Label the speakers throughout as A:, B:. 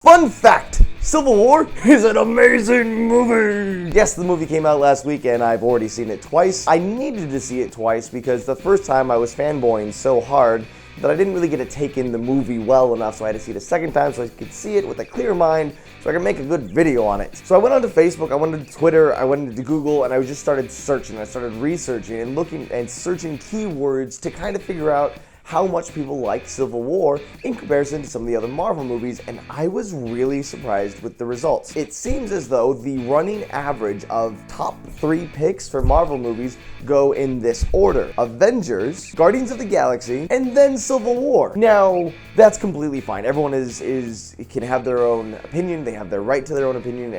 A: Fun fact! Civil War is an amazing movie! Yes, the movie came out last week and I've already seen it twice. I needed to see it twice because the first time I was fanboying so hard that I didn't really get to take in the movie well enough, so I had to see it a second time so I could see it with a clear mind so I could make a good video on it. So I went onto Facebook, I went onto Twitter, I went into Google, and I just started searching. I started researching and looking and searching keywords to kind of figure out how much people like Civil War in comparison to some of the other Marvel movies, and I was really surprised with the results. It seems as though the running average of top 3 picks for Marvel movies go in this order: Avengers, Guardians of the Galaxy, and then Civil War. Now, that's completely fine. Everyone can have their own opinion, they have their right to their own opinion,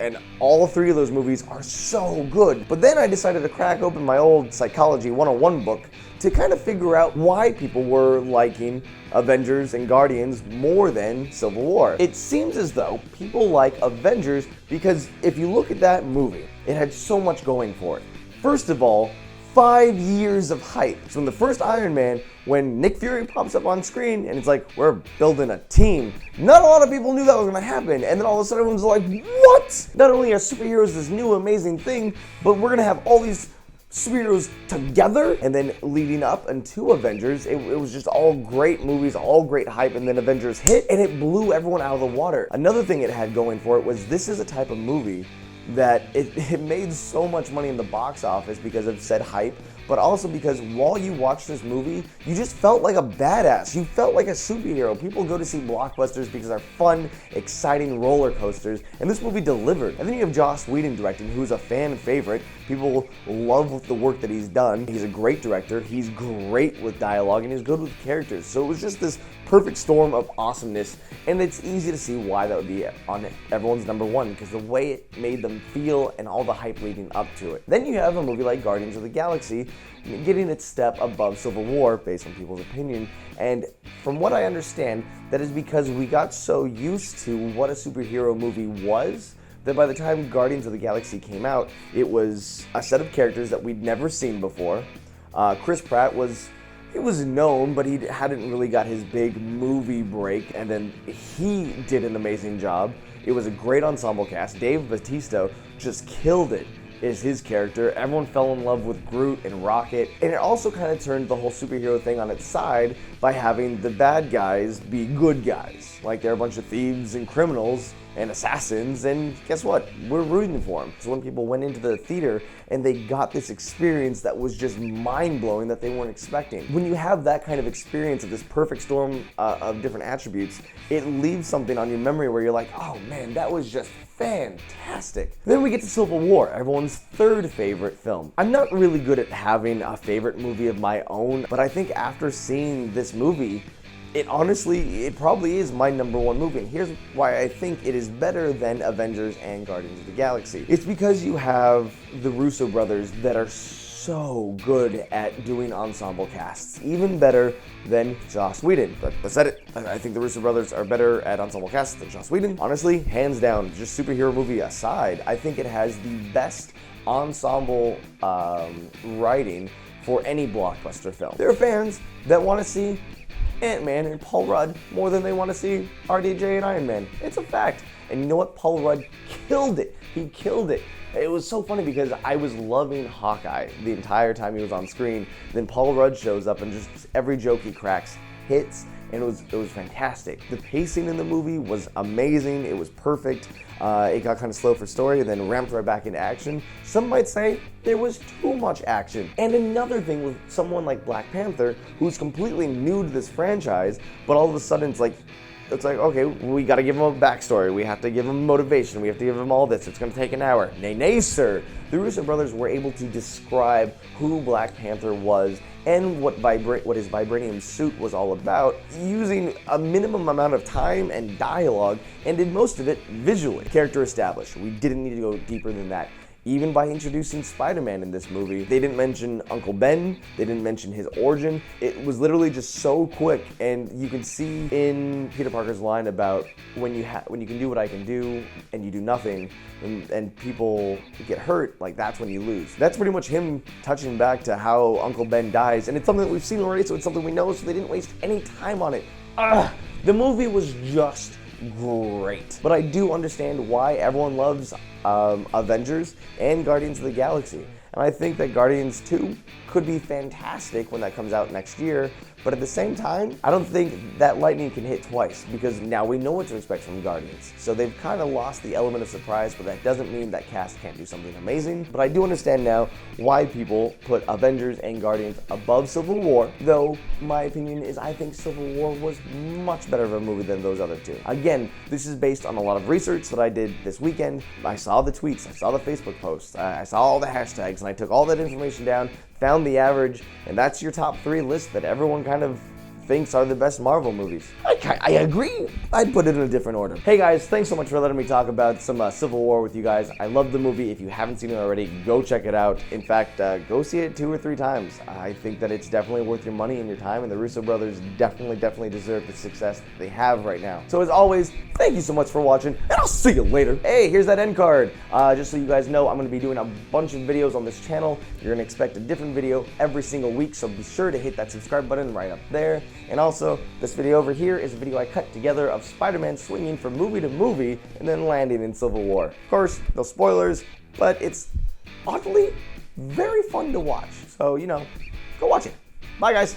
A: and all 3 of those movies are so good. But then I decided to crack open my old Psychology 101 book to kind of figure out why people were liking Avengers and Guardians more than Civil War. It seems as though people like Avengers because if you look at that movie, it had so much going for it. First of all, 5 years of hype. So in the first Iron Man, when Nick Fury pops up on screen and it's like, we're building a team, not a lot of people knew that was gonna happen. And then all of a sudden everyone's like, what? Not only are superheroes this new amazing thing, but we're gonna have all these superheroes together. And then leading up into Avengers, it was just all great movies, all great hype, and then Avengers hit and it blew everyone out of the water. Another thing it had going for it was this is a type of movie that it made so much money in the box office because of said hype, but also because while you watched this movie, you just felt like a badass. You felt like a superhero. People go to see blockbusters because they're fun, exciting roller coasters, and this movie delivered. And then you have Joss Whedon directing, who's a fan favorite. People love the work that he's done. He's a great director. He's great with dialogue, and he's good with characters. So it was just this perfect storm of awesomeness, and it's easy to see why that would be on everyone's number one, because the way it made them feel and all the hype leading up to it. Then you have a movie like Guardians of the Galaxy getting its step above Civil War based on people's opinion, and from what I understand, that is because we got so used to what a superhero movie was that by the time Guardians of the Galaxy came out, it was a set of characters that we'd never seen before. Chris Pratt was known, but he hadn't really got his big movie break, and then he did an amazing job. It was a great ensemble cast. Dave Bautista just killed it as his character. Everyone fell in love with Groot and Rocket, and it also kind of turned the whole superhero thing on its side by having the bad guys be good guys. Like they're a bunch of thieves and criminals and assassins, and guess what? We're rooting for them. So when people went into the theater and they got this experience that was just mind-blowing that they weren't expecting. When you have that kind of experience of this perfect storm of different attributes, it leaves something on your memory where you're like, oh man, that was just fantastic. Then we get to Civil War, everyone's third favorite film. I'm not really good at having a favorite movie of my own, but I think after seeing this movie, it probably is my number one movie, and here's why I think it is better than Avengers and Guardians of the Galaxy. It's because you have the Russo brothers that are so good at doing ensemble casts, even better than Joss Whedon. But I said it, I think the Russo brothers are better at ensemble casts than Joss Whedon. Honestly, hands down, just superhero movie aside, I think it has the best ensemble writing for any blockbuster film. There are fans that want to see Ant-Man and Paul Rudd more than they want to see RDJ and Iron Man. It's a fact. And you know what? Paul Rudd killed it. He killed it. It was so funny because I was loving Hawkeye the entire time he was on screen. Then Paul Rudd shows up and just every joke he cracks hits, and it was fantastic. The pacing in the movie was amazing. It was perfect. It got kind of slow for story and then ramped right back into action. Some might say there was too much action. And another thing with someone like Black Panther, who's completely new to this franchise, but all of a sudden it's like, okay, we gotta give him a backstory. We have to give him motivation. We have to give him all this. It's gonna take an hour. Nay, sir. The Russo brothers were able to describe who Black Panther was and what his vibranium suit was all about, using a minimum amount of time and dialogue, and did most of it visually. Character established. We didn't need to go deeper than that. Even by introducing Spider-Man in this movie, they didn't mention Uncle Ben, they didn't mention his origin. It was literally just so quick, and you can see in Peter Parker's line about when you can do what I can do and you do nothing, and people get hurt, like that's when you lose. That's pretty much him touching back to how Uncle Ben dies, and it's something that we've seen already, so it's something we know, so they didn't waste any time on it. The movie was just great. But I do understand why everyone loves Avengers and Guardians of the Galaxy. And I think that Guardians 2 could be fantastic when that comes out next year, but at the same time, I don't think that lightning can hit twice, because now we know what to expect from Guardians. So they've kind of lost the element of surprise, but that doesn't mean that cast can't do something amazing. But I do understand now why people put Avengers and Guardians above Civil War, though my opinion is I think Civil War was much better of a movie than those other two. Again, this is based on a lot of research that I did this weekend. I saw the tweets, I saw the Facebook posts, I saw all the hashtags, and I took all that information down, found the average, and that's your top 3 list that everyone kind of thinks are the best Marvel movies. I agree. I'd put it in a different order. Hey guys, thanks so much for letting me talk about some Civil War with you guys. I love the movie. If you haven't seen it already, go check it out. In fact, go see it 2 or 3 times. I think that it's definitely worth your money and your time, and the Russo brothers definitely deserve the success that they have right now. So as always, thank you so much for watching, and I'll see you later. Hey, here's that end card. Just so you guys know, I'm going to be doing a bunch of videos on this channel. You're going to expect a different video every single week, so be sure to hit that subscribe button right up there. And also, this video over here is a video I cut together of Spider-Man swinging from movie to movie and then landing in Civil War. Of course, no spoilers, but it's oddly very fun to watch. So, go watch it. Bye, guys.